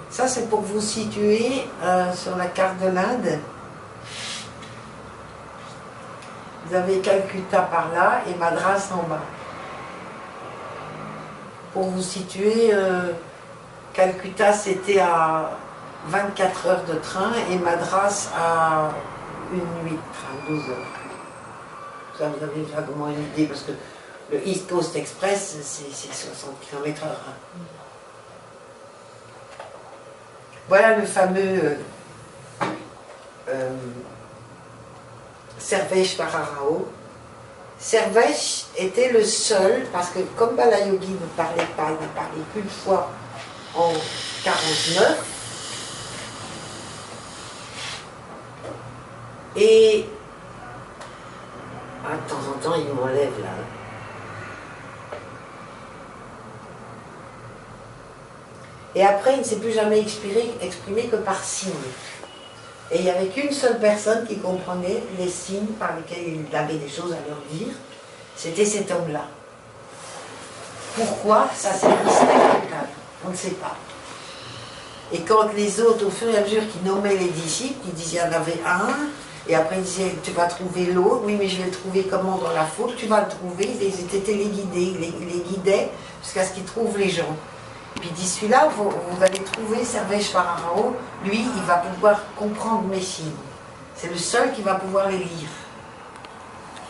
Ça, c'est pour vous situer sur la carte de l'Inde. Vous avez Calcutta par là et Madras en bas. Pour vous situer, Calcutta c'était à 24 heures de train et Madras à une nuit de train, 12 heures. Ça, vous avez vaguement une idée parce que le East Coast Express, c'est 60 km/h. Voilà le fameux Sarveshvara-Rao. Sarvesh était le seul, parce que comme Balayogi ne parlait pas, il n'a parlé qu'une fois en 49, et de temps en temps il m'enlève là. Et après, il ne s'est plus jamais exprimé que par signes. Et il n'y avait qu'une seule personne qui comprenait les signes par lesquels il avait des choses à leur dire. C'était cet homme-là. Pourquoi? Ça, c'est mystère total. On ne sait pas. Et quand les autres, au fur et à mesure qu'ils nommaient les disciples, ils disaient il y en avait un, et après ils disaient tu vas trouver l'autre, oui mais je vais le trouver comment dans la foule, tu vas le trouver, ils étaient téléguidés, ils les guidaient jusqu'à ce qu'ils trouvent les gens. Puis il dit celui-là, vous allez trouver Sarveshvara-Rao, lui, il va pouvoir comprendre mes signes. C'est le seul qui va pouvoir les lire.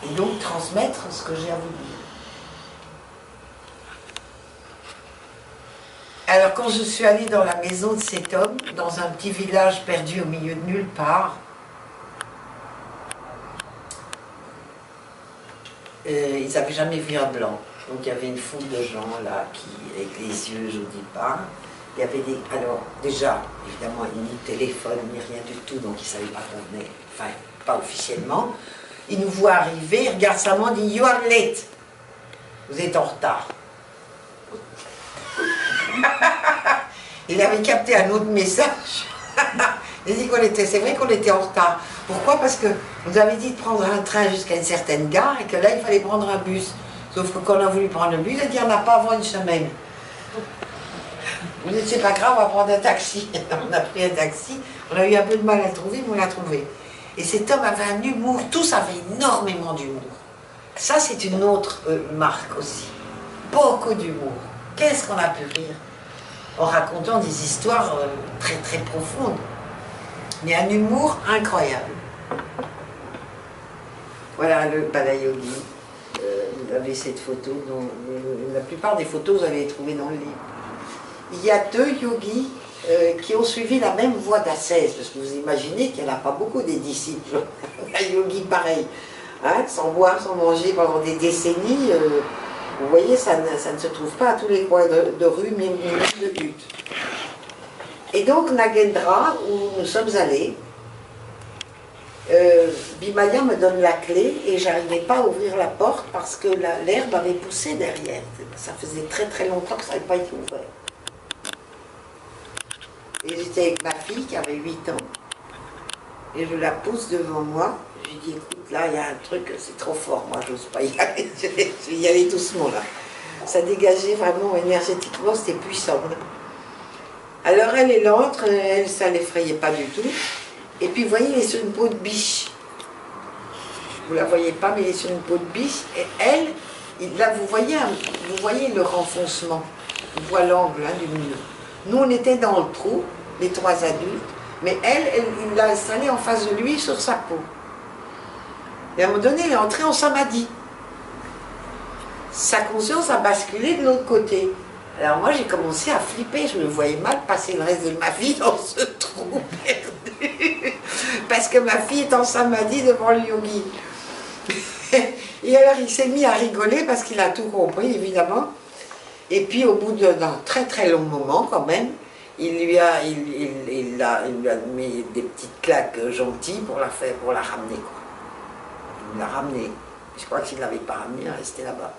Et donc transmettre ce que j'ai à vous dire. Alors quand je suis allée dans la maison de cet homme, dans un petit village perdu au milieu de nulle part, ils n'avaient jamais vu un blanc. Donc il y avait une foule de gens là, qui, avec les yeux, je ne dis pas. Il y avait des... Alors déjà, évidemment, ni téléphone, ni rien du tout, donc ils ne savaient pas qu'on venait, enfin, pas officiellement. Il nous voit arriver, il regarde sa montre, il dit « You are late ». Vous êtes en retard. Il avait capté un autre message. Il dit qu'on était, c'est vrai qu'on était en retard. Pourquoi? Parce que vous avez dit de prendre un train jusqu'à une certaine gare et que là, il fallait prendre un bus. Sauf que quand on a voulu prendre le bus, il a dit, il n'y en a pas avant une semaine. Vous dites, c'est pas grave, on va prendre un taxi. On a pris un taxi, on a eu un peu de mal à le trouver, mais on l'a trouvé. Et cet homme avait un humour, tous avaient énormément d'humour. Ça, c'est une autre marque aussi. Beaucoup d'humour. Qu'est-ce qu'on a pu rire en racontant des histoires très très profondes. Mais un humour incroyable. Voilà le Balayogi. Vous avez cette photo, dont la plupart des photos vous allez les trouver dans le livre. Il y a deux yogis qui ont suivi la même voie d'ascèse, parce que vous imaginez qu'il n'y en a pas beaucoup des disciples, un yogi pareil, hein, sans boire, sans manger pendant des décennies, vous voyez, ça ne se trouve pas à tous les coins de rue, mais même de but. Et donc Nagendra, où nous sommes allés, Bhimaya me donne la clé et j'arrivais pas à ouvrir la porte parce que l'herbe avait poussé derrière. Ça faisait très très longtemps que ça n'avait pas été ouvert. Et j'étais avec ma fille qui avait 8 ans et je la pousse devant moi. Je lui dis écoute là il y a un truc, c'est trop fort, moi j'ose pas y aller, je vais y aller doucement là. Ça dégageait vraiment énergétiquement, c'était puissant. Alors elle entre, elle ça l'effrayait pas du tout. Et puis vous voyez, elle est sur une peau de biche. Vous la voyez pas, mais elle est sur une peau de biche. Et elle, là vous voyez le renfoncement. On voit l'angle hein, du milieu. Nous on était dans le trou, les 3 adultes, mais il l'a installée en face de lui sur sa peau. Et à un moment donné, elle est entrée en samadhi. Sa conscience a basculé de l'autre côté. Alors moi j'ai commencé à flipper, je me voyais mal passer le reste de ma vie dans ce trou perdu. Parce que ma fille est en samadhi devant le yogi. Et alors il s'est mis à rigoler parce qu'il a tout compris évidemment. Et puis au bout d'un très très long moment quand même, il lui a mis des petites claques gentilles pour la ramener, quoi. Il l'a ramenée. Je crois qu'il ne l'avait pas ramenée, elle restait là-bas.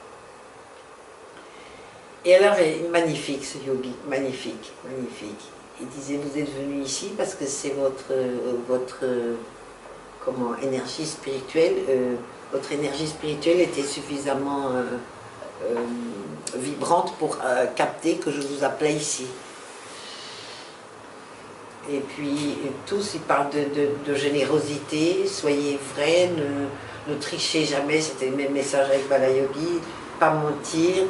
Et alors, magnifique ce yogi, magnifique, magnifique. Il disait, vous êtes venu ici parce que c'est votre énergie spirituelle, votre énergie spirituelle était suffisamment vibrante pour capter que je vous appelais ici. Et puis tous, ils parlent de générosité, soyez vrais, ne trichez jamais, c'était le même message avec Balayogi, pas mentir,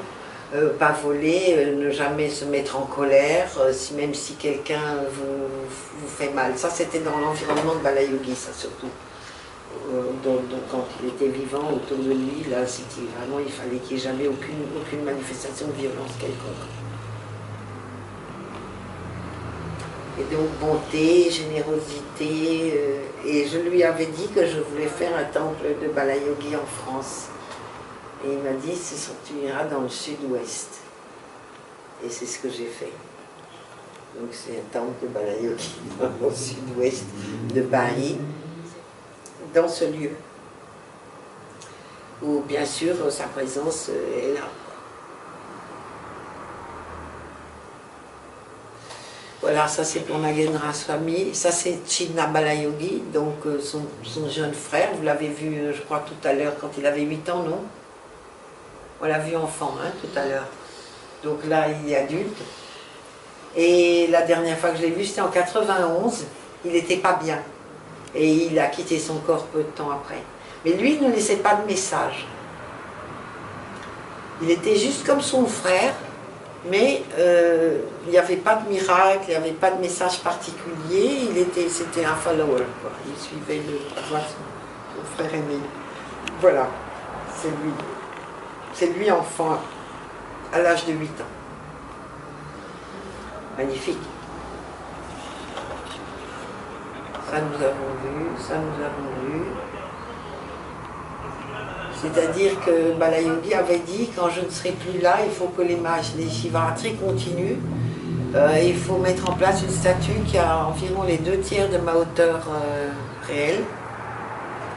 pas voler, ne jamais se mettre en colère, même si quelqu'un vous fait mal. Ça, c'était dans l'environnement de Balayogi, ça surtout. Donc quand il était vivant autour de lui, là, c'était vraiment, il fallait qu'il n'y ait jamais aucune manifestation de violence quelconque. Et donc bonté, générosité, et je lui avais dit que je voulais faire un temple de Balayogi en France. Et il m'a dit, tu iras dans le sud-ouest. Et c'est ce que j'ai fait. Donc c'est un temple de Balayogi dans le sud-ouest de Paris, dans ce lieu, où bien sûr sa présence est là. Voilà, ça c'est pour Nagendra Swami, ça c'est Chinna Balayogi, donc son jeune frère, vous l'avez vu je crois tout à l'heure quand il avait 8 ans, non? On l'a vu enfant hein, tout à l'heure, donc là il est adulte, et la dernière fois que je l'ai vu c'était en 91, il n'était pas bien, et il a quitté son corps peu de temps après. Mais lui il ne laissait pas de message, il était juste comme son frère, mais il n'y avait pas de miracle, il n'y avait pas de message particulier, c'était un follower, quoi. Il suivait son frère aîné. Voilà, c'est lui enfant, à l'âge de 8 ans. Magnifique. Ça nous avons vu, ça nous avons vu. C'est-à-dire que Balayogi avait dit, quand je ne serai plus là, il faut que les Shivaratris continuent. Il faut mettre en place une statue qui a environ les 2/3 de ma hauteur réelle,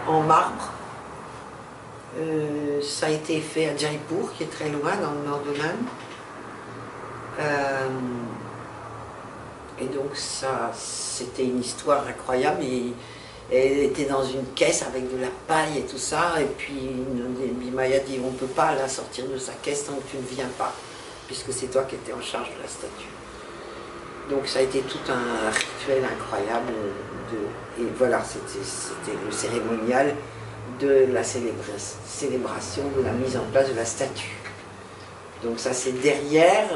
en marbre. Ça a été fait à Jaipur, qui est très loin, dans le nord de l'Inde. Et donc ça, c'était une histoire incroyable. Elle était dans une caisse avec de la paille et tout ça, et puis Bhimaya dit on ne peut pas la sortir de sa caisse tant que tu ne viens pas, puisque c'est toi qui étais en charge de la statue. Donc ça a été tout un rituel incroyable, et voilà, c'était le cérémonial de la célébration de la mise en place de la statue. Donc ça c'est derrière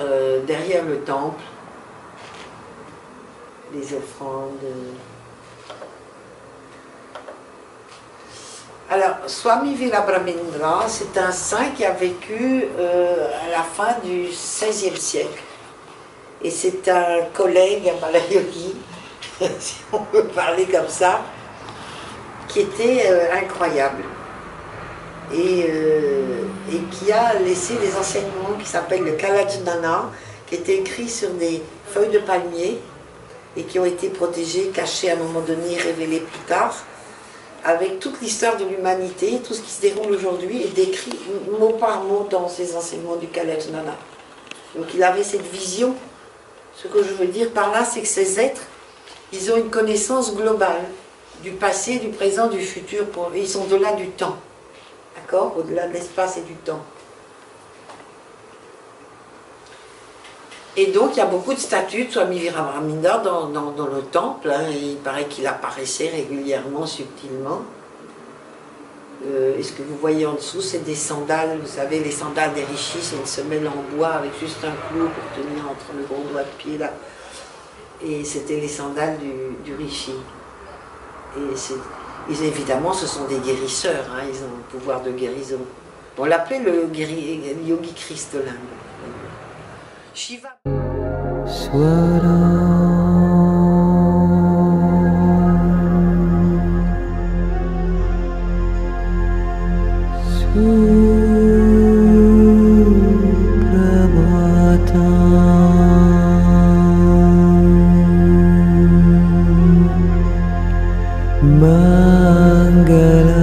le temple, les offrandes. Alors, Swami Virabhamendra, c'est un saint qui a vécu à la fin du XVIe siècle. Et c'est un collègue à Balayogi, si on peut parler comme ça, qui était incroyable. Et qui a laissé des enseignements qui s'appellent le Kalajnana, qui étaient écrits sur des feuilles de palmier et qui ont été protégés, cachés à un moment donné, révélés plus tard, avec toute l'histoire de l'humanité, tout ce qui se déroule aujourd'hui, est décrit mot par mot dans ces enseignements du Kalajnana. Donc il avait cette vision. Ce que je veux dire par là, c'est que ces êtres, ils ont une connaissance globale du passé, du présent, du futur. Ils sont au-delà du temps, d'accord? Au-delà de l'espace et du temps. Et donc il y a beaucoup de statues de Swami Virabhamendra dans le temple, hein, il paraît qu'il apparaissait régulièrement, subtilement. Et ce que vous voyez en dessous, c'est des sandales, vous savez, les sandales des rishis, c'est une semelle en bois avec juste un clou pour tenir entre le gros doigt de pied là. Et c'était les sandales du rishi. Et évidemment, ce sont des guérisseurs, hein, ils ont un pouvoir de guérison. On l'appelait le yogi Christ de l'Inde. Shiva. Suprabhatam Mangala